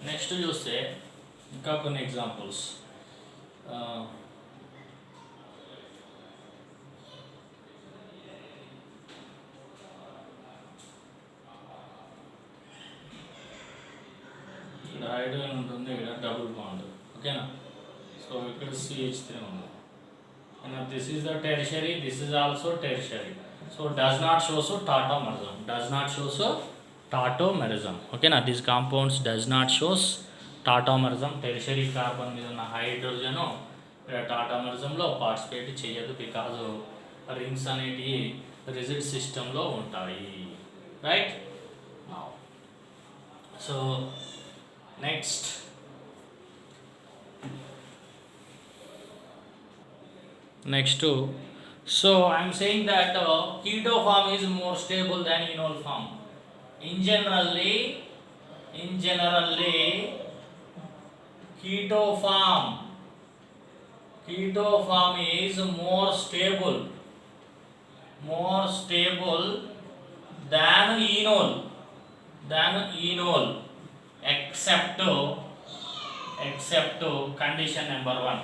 Next చూస్తే ఇంకా కొన్ని ఎగ్జాంపుల్స్. ఇక్కడ హైడ్రోజన్ ఉంటుంది, ఇక్కడ డబుల్ బాండ్. ఓకేనా? సో ఇక్కడ CH3 ఉంది. And this is the tertiary, this is also tertiary. So does not show so tautomerism. Does not show so tautomerism. Okay na, these compounds does not shows tautomerism. Tertiary carbon మీద ఉన్న hydrogen టాటోమరిజంలో participate చేయదు, because rings అనేటివి rigid సిస్టంలో ఉంటాయి. Right? So next so I'm saying that keto form is more stable than enol form. In generally keto form is more stable than enol except condition number 1.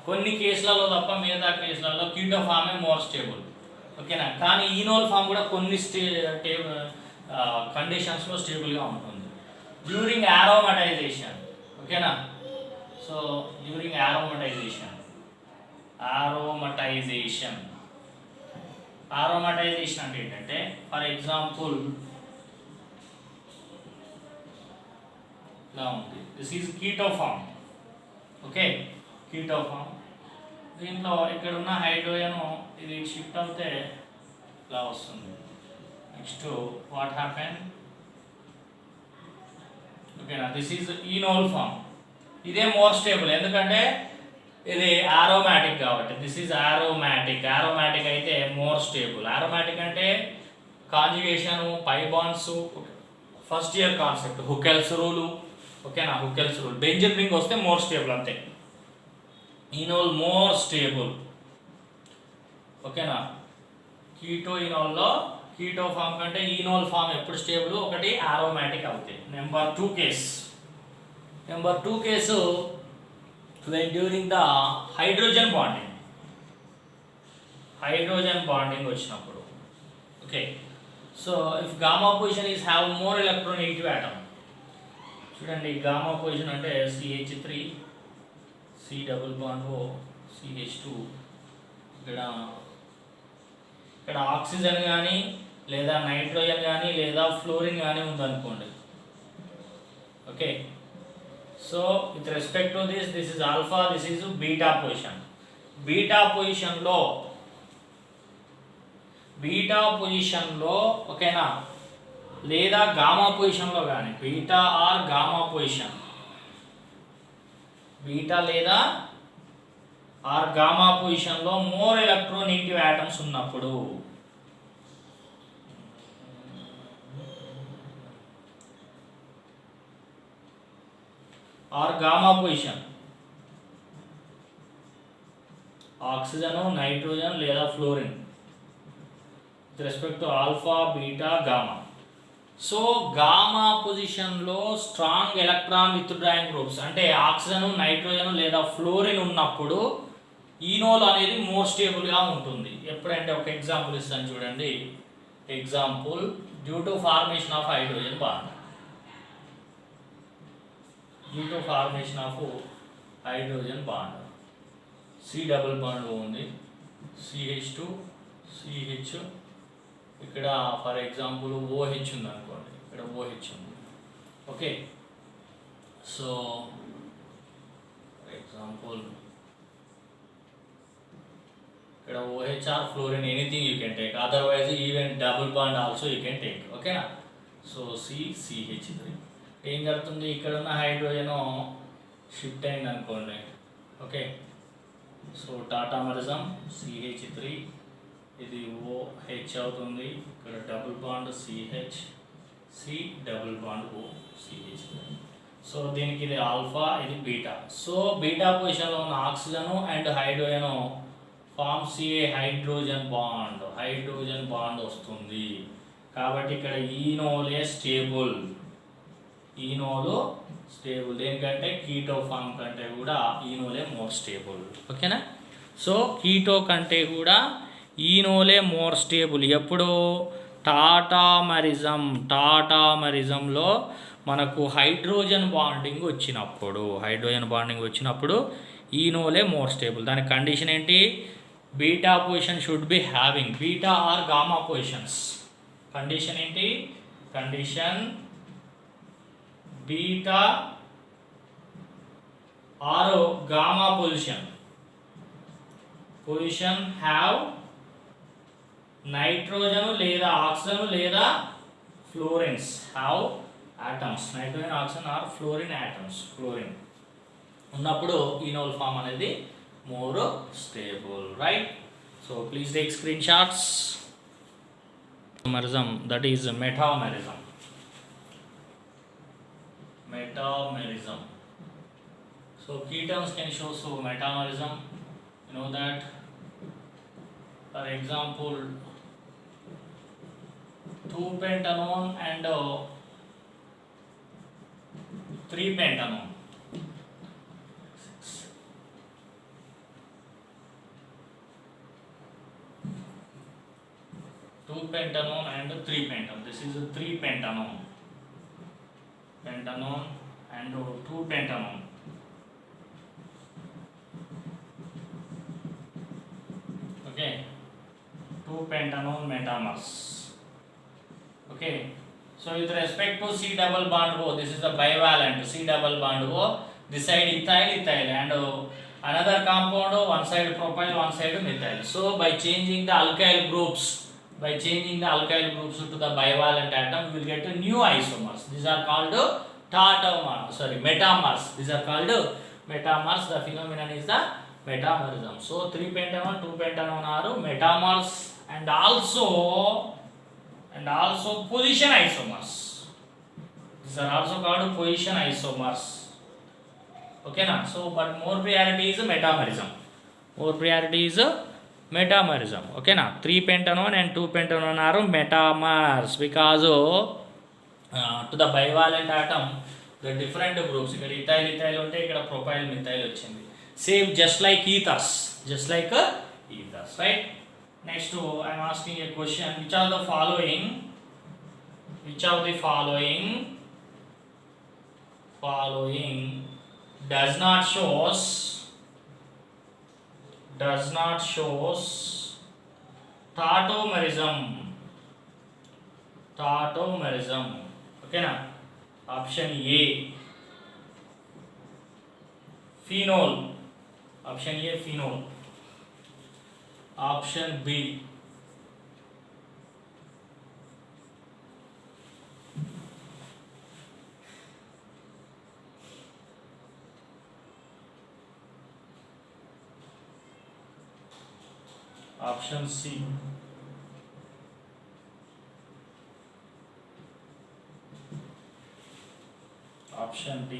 కొన్ని కేసులలో తప్ప మిగతా కేసులలో keto ఫామే more stable. ఓకేనా? కానీ enol form కూడా కొన్ని కండిషన్స్లో స్టేబుల్గా ఉంటుంది డ్యూరింగ్ ఆరోమటైజేషన్. ఓకేనా? సో డ్యూరింగ్ ఆరోమటైజేషన్ అంటే ఏంటంటే, ఫర్ ఎగ్జాంపుల్ ఇలా ఉంది, this is keto form. Okay, keto form. దీంట్లో ఇక్కడ ఉన్న హైడ్రోజన్ ఇది షిఫ్ట్ అవుతే ఇలా వస్తుంది. Next what happen? ఓకేనా, దిస్ ఈజ్ ఈనోల్ ఫామ్. ఇదే మోర్ స్టేబుల్, ఎందుకంటే ఇది ఆరోమాటిక్ కాబట్టి. దిస్ ఈజ్ ఆరోమాటిక్ అయితే మోర్ స్టేబుల్. ఆరోమాటిక్ అంటే conjugation, pi bonds, first year concept, Huckel's rule. ఓకేనా, హుకెల్స్ రూల్. బెంజన్ రింగ్ వస్తే మోర్ స్టేబుల్ అంతే. Enol more stable. ఓకేనా? కీటో ఈనోల్లో కీటో ఫామ్ కంటే ఈనోల్ ఫామ్ ఎప్పుడు స్టేబుల్? ఒకటి ఆరోమాటిక్ అవుతాయి. Number 2 case when during the hydrogen bonding వచ్చినప్పుడు. Okay, so if gamma position is have more electronegative atom. చూడండి, గామా పొజిషన్ అంటే CH3 C double bond O CH2. ఇక్కడ oxygen కానీ లేదా నైట్రోజన్ కానీ లేదా ఫ్లోరిన్ కానీ ఉందనుకోండి. Okay, so with respect to this is alpha, this is beta position. Beta పొజిషన్లో ఓకేనా, లేదా గామా పొజిషన్లో కానీ, beta or gamma position, beta లేదా ఆర్ గామా పొజిషన్లో మోర్ ఎలక్ట్రోనెగేటివ్ ఆటమ్స్ ఉన్నప్పుడు, or gamma position, oxygen, nitrogen లేదా fluorine with respect to alpha, beta, gamma. So gamma పొజిషన్లో స్ట్రాంగ్ ఎలక్ట్రాన్ విత్డ్రాయింగ్ గ్రూప్స్ అంటే ఆక్సిజన్, నైట్రోజన్ లేదా fluorine ఉన్నప్పుడు enol అనేది more స్టేబుల్గా ఉంటుంది. ఎప్పుడంటే ఒక ఎగ్జాంపుల్ ఇస్తాను చూడండి. Example, due to formation of hydrogen bond. C double bond ఉంది, CH2 CH. ఇక్కడ ఫర్ ఎగ్జాంపుల్ OH ఉంది అనుకోండి, ఇక్కడ OH ఉంది. ఓకే, సో ఫర్ ఎగ్జాంపుల్ ఇక్కడ OH or fluorine, anything you can take, otherwise even double bond also you can take. ఓకేనా? So CH3 ఏం జరుగుతుంది, ఇక్కడ ఉన్న హైడ్రోజన్ షిఫ్ట్ అయింది అనుకోండి. ఓకే, సో టాటామరిజం CH3, ఇది OH అవుతుంది. ఇక్కడ double bond CH, C double bond O CH3. So దీనికి ఇది ఆల్ఫా, ఇది బీటా. సో బీటా పొజిషన్లో ఉన్న oxygen and hydrogen forms a hydrogen bond వస్తుంది. కాబట్టి ఇక్కడ ఈనోలే స్టేబుల్. Enol stable. దేనికంటే కీటో ఫామ్ కంటే కూడా ఈనోలే మోర్ స్టేబుల్. ఓకేనా? సో కీటో కంటే కూడా ఈనోలే మోర్ స్టేబుల్. ఎప్పుడు? టాటామరిజంలో మనకు హైడ్రోజన్ బాండింగ్ వచ్చినప్పుడు ఈనోలే మోర్ స్టేబుల్. దాని కండిషన్ ఏంటి? Beta position should be having beta or gamma positions. Condition ఏంటి? Condition beta or gamma position have nitrogen లేదా ఆక్సిజన్ లేదా fluorines have atoms. Nitrogen, oxygen or fluorine atoms. Fluorine ఉన్నప్పుడు enol form అనేది more stable. Right? So please take screenshots. Metamerism, that is metamerism. So ketones can show metamerism. You know that. For example, 2-pentanone and 3-pentanone. 2-pentanone and 3-pentanone. This is a 3-pentanone. Pentanone and 2-pentanone. Okay. 2-pentanone metamers. Okay. So with respect to C double bond O, this is the bivalent C double bond O. This side ethyl and another compound one side propyl, one side methyl. So by changing the alkyl groups to the bivalent atom, we will get new isomers. These are called metamers. These are called metamers. The phenomenon is the metamerism. So 3-pentanone, 2-pentanone are metamers and also position isomers. These are also called position isomers. Okay na? So but more priority is metamerism. Okay na? 3-pentanone and 2-pentanone are metamers because to the bivalent atom the different groups. Ikkada ethyl unte ikkada propyl methyl ochindi. Same just like ethers. Right? Next I am asking a question. Which of the following does not shows tautomerism. Okay na? Option A phenol. Option B option C option D.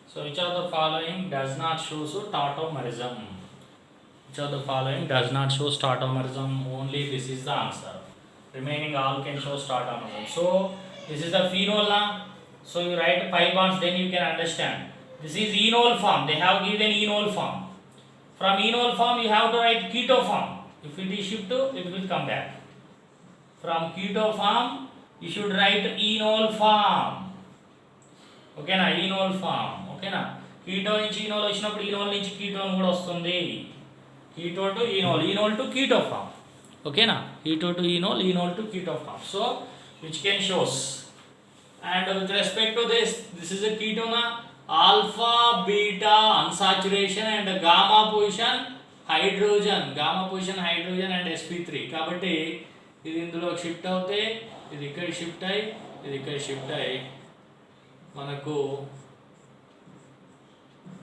So which of the following does not show tautomerism? Only this is the answer. Remaining all can show tautomerism. So this is the phenol now. So you write 5 bonds, then you can understand. This is enol form. They have given enol form. From enol form you have to write keto form. If it is shift to, it will come back. From keto form you should write enol form. Okay na? Enol form. Okay na? Keto నుంచి enol వచ్చినప్పుడు enol నుంచి ketone కూడా వస్తుంది. Keto to enol to keto form. Okay na? Keto to enol to keto form. So which can shows. And with respect to this is a ketone alpha beta unsaturation and gamma position hydrogen and sp3. కాబట్టి ఇది ఇందులో shift అవుతే ఇది ఇక్కడ shift అయ్యి మనకు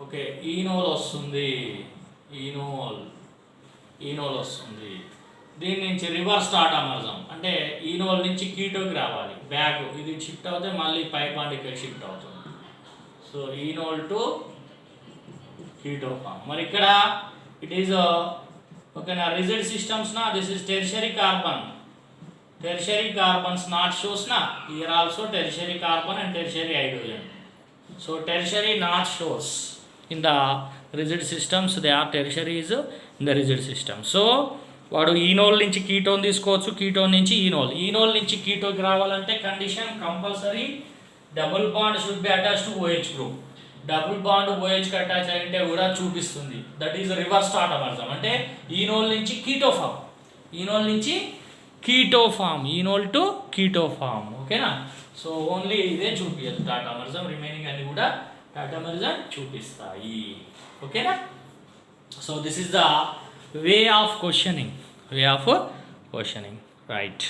okay enol వస్తుంది. దీని నుంచి రివర్స్ టాటామర్జం అంటే ఈనోల్ నుంచి కీటోకి రావాలి. బ్యాక్ ఇది షిఫ్ట్ అవుతే మళ్ళీ పై బాండ్ ఇక్కడ షిఫ్ట్ అవుతుంది. So enol to keto form. మరి ఇక్కడ ఇట్ ఈస్ ఓకేనా రిజిడ్ సిస్టమ్స్ నా this is tertiary carbon. Tertiary carbons not shows na. Here also tertiary carbon and tertiary hydrogen. So tertiary not shows in the rigid systems. They are tertiary is in the rigid system. So వాడు enol నుంచి ketone తీసుకోవచ్చు, ketone నుంచి enol నుంచి కీటోకి రావాలంటే condition compulsory double bond should be attach to OH group. Double bond OHకి attach అయితే కూడా చూపిస్తుంది. దట్ ఈస్ రివర్స్ టాటామర్జం అంటే ఈనోల్ నుంచి కీటో ఫామ్. ఈనోల్ నుంచి keto form, enol to keto form. ఓకేనా. సో ఓన్లీ ఇదే చూపించదు టాటామర్జం, రిమైనింగ్ అన్ని కూడా టాటామర్జం చూపిస్తాయి. ఓకేనా. So this is the way of questioning, right.